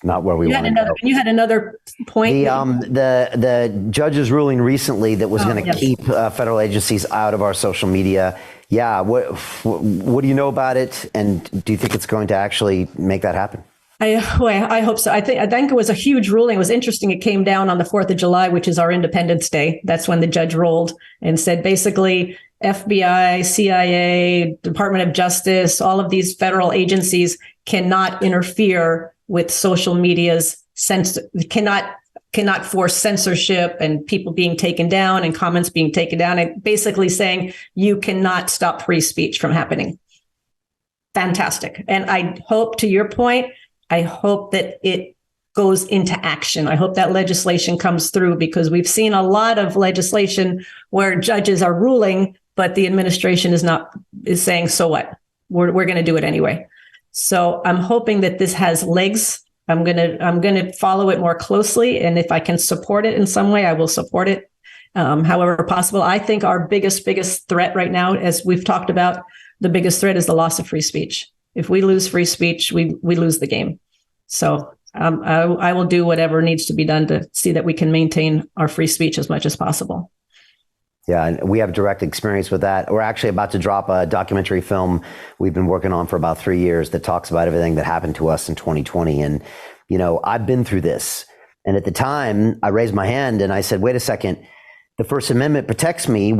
not where we want to go. You had another point. The judge's ruling recently that was going to keep federal agencies out of our social media. Yeah. What do you know about it? And do you think it's going to actually make that happen? I hope so. I think it was a huge ruling. It was interesting. It came down on the 4th of July, which is our Independence Day. That's when the judge ruled and said basically FBI, CIA, Department of Justice, all of these federal agencies cannot interfere with social media's cannot force censorship and people being taken down and comments being taken down, and basically saying you cannot stop free speech from happening. Fantastic. And I hope, to your point, I hope that it goes into action. I hope that legislation comes through, because we've seen a lot of legislation where judges are ruling, but the administration is saying, so what? We're going to do it anyway. So I'm hoping that this has legs. I'm going to follow it more closely. And if I can support it in some way, I will support it. However possible. I think our biggest threat right now, as we've talked about, the biggest threat is the loss of free speech. If we lose free speech, we lose the game. So I will do whatever needs to be done to see that we can maintain our free speech as much as possible. Yeah, and we have direct experience with that. We're actually about to drop a documentary film we've been working on for about 3 years that talks about everything that happened to us in 2020. And, I've been through this. And at the time, I raised my hand and I said, wait a second, the First Amendment protects me.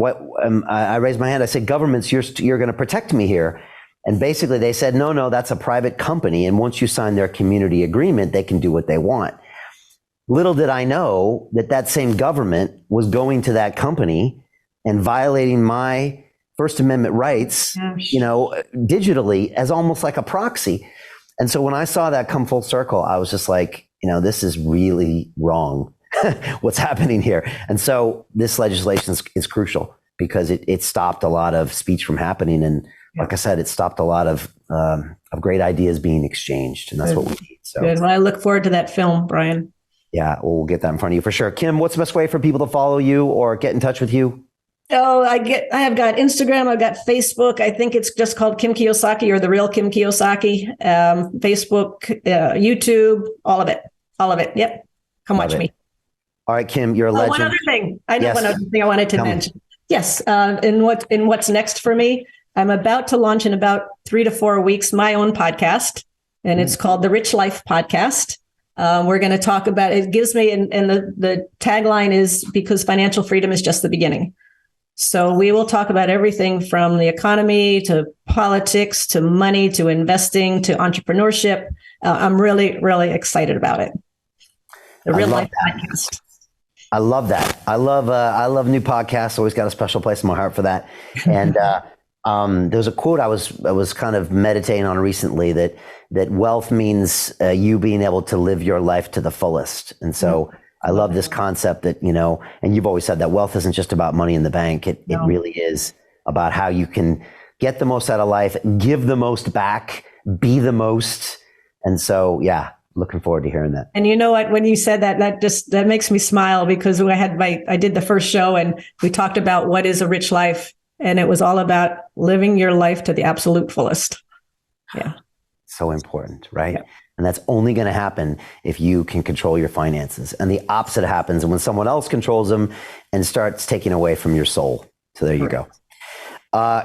I raised my hand. I said, governments, you're going to protect me here. And basically they said, no, that's a private company. And once you sign their community agreement, they can do what they want. Little did I know that same government was going to that company and violating my First Amendment rights, digitally as almost like a proxy. And so when I saw that come full circle, I was just like, this is really wrong. What's happening here? And so this legislation is crucial because it stopped a lot of speech from happening. And like I said, it stopped a lot of great ideas being exchanged. And that's what we need. So good. Well, I look forward to that film, Brian. Yeah, we'll get that in front of you for sure. Kim, what's the best way for people to follow you or get in touch with you? Oh, I have got Instagram. I've got Facebook. I think it's just called Kim Kiyosaki or The Real Kim Kiyosaki. Facebook, YouTube, all of it. Yep. Come watch me. All right, Kim, you're a legend. One other thing. One other thing I wanted to mention. Yes. In what's next for me, I'm about to launch in about 3 to 4 weeks my own podcast, and it's called The Rich Life Podcast. We're going to talk about, it gives me, and the tagline is, because financial freedom is just the beginning. So we will talk about everything from the economy to politics to money to investing to entrepreneurship. I'm really, really excited about it. The Real Life Podcast. I love that. I love new podcasts. Always got a special place in my heart for that. And there's a quote I was kind of meditating on recently that wealth means you being able to live your life to the fullest. And so I love this concept that, and you've always said that wealth isn't just about money in the bank. It really is about how you can get the most out of life, give the most back, be the most. And so, yeah, looking forward to hearing that. And you know what, when you said that makes me smile, because I did the first show and we talked about what is a rich life. And it was all about living your life to the absolute fullest. Yeah. So important, right? Yeah. And that's only going to happen if you can control your finances. And the opposite happens when someone else controls them and starts taking away from your soul. So there you go.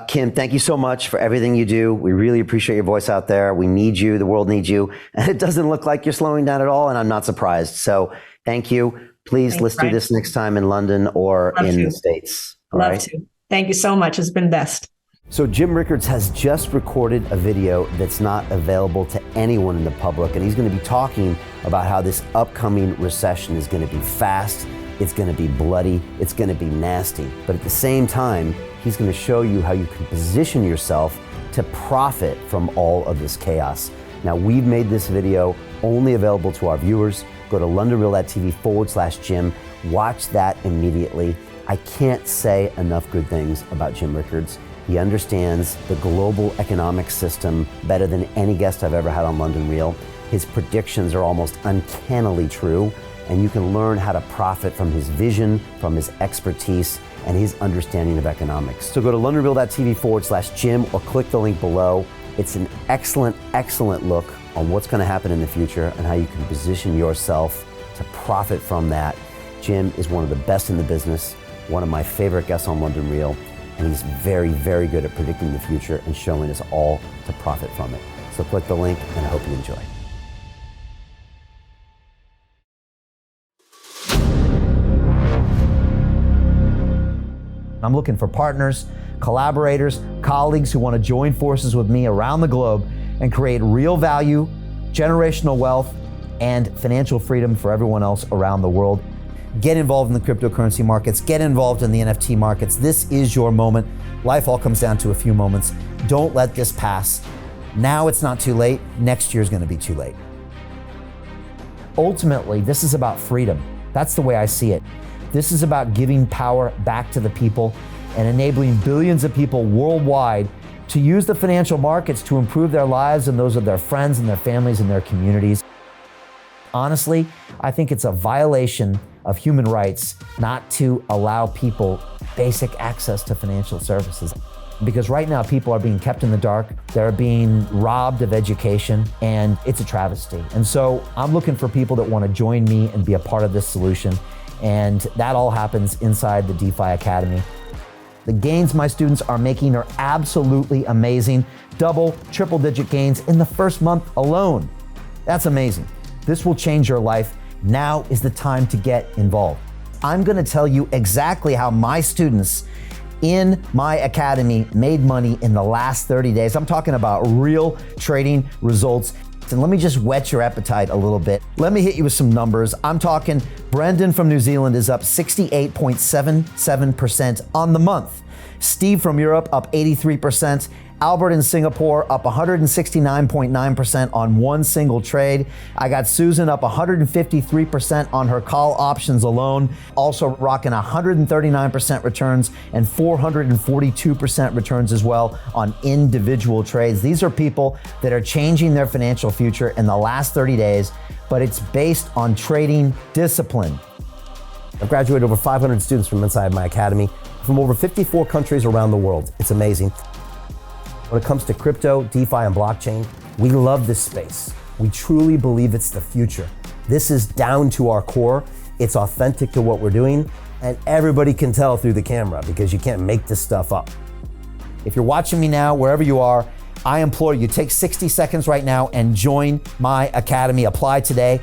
Kim, thank you so much for everything you do. We really appreciate your voice out there. We need you. The world needs you. And it doesn't look like you're slowing down at all. And I'm not surprised. So thank you. Please, let's do this next time in London or in the States. Love to. Thank you so much. It's been best. So Jim Rickards has just recorded a video that's not available to anyone in the public. And he's going to be talking about how this upcoming recession is going to be fast. It's going to be bloody. It's going to be nasty. But at the same time, he's going to show you how you can position yourself to profit from all of this chaos. Now, we've made this video only available to our viewers. Go to londonreal.tv/Jim. Watch that immediately. I can't say enough good things about Jim Rickards. He understands the global economic system better than any guest I've ever had on London Real. His predictions are almost uncannily true, and you can learn how to profit from his vision, from his expertise, and his understanding of economics. So go to londonreal.tv/Jim or click the link below. It's an excellent, excellent look on what's going to happen in the future and how you can position yourself to profit from that. Jim is one of the best in the business, one of my favorite guests on London Real, and he's very, very good at predicting the future and showing us all to profit from it. So click the link, and I hope you enjoy. I'm looking for partners, collaborators, colleagues who want to join forces with me around the globe and create real value, generational wealth, and financial freedom for everyone else around the world. Get involved in the cryptocurrency markets, get involved in the NFT markets. This is your moment. Life all comes down to a few moments. Don't let this pass. Now it's not too late. Next year's going to be too late. Ultimately, this is about freedom. That's the way I see it. This is about giving power back to the people and enabling billions of people worldwide to use the financial markets to improve their lives and those of their friends and their families and their communities. Honestly, I think it's a violation of human rights not to allow people basic access to financial services. Because right now people are being kept in the dark, they're being robbed of education, and it's a travesty. And so I'm looking for people that want to join me and be a part of this solution. And that all happens inside the DeFi Academy. The gains my students are making are absolutely amazing. Double, triple digit gains in the first month alone. That's amazing. This will change your life. Now is the time to get involved. I'm gonna tell you exactly how my students in my academy made money in the last 30 days. I'm talking about real trading results. And let me just whet your appetite a little bit. Let me hit you with some numbers. I'm talking Brendan from New Zealand is up 68.77% on the month. Steve from Europe up 83%. Albert in Singapore up 169.9% on one single trade. I got Susan up 153% on her call options alone, also rocking 139% returns and 442% returns as well on individual trades. These are people that are changing their financial future in the last 30 days, but it's based on trading discipline. I've graduated over 500 students from inside my academy from over 54 countries around the world. It's amazing. When it comes to crypto, DeFi, and blockchain, we love this space. We truly believe it's the future. This is down to our core. It's authentic to what we're doing, and everybody can tell through the camera because you can't make this stuff up. If you're watching me now, wherever you are, I implore you, take 60 seconds right now and join my academy. Apply today.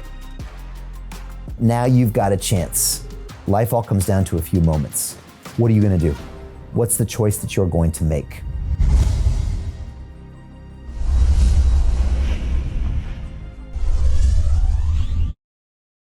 Now you've got a chance. Life all comes down to a few moments. What are you gonna do? What's the choice that you're going to make?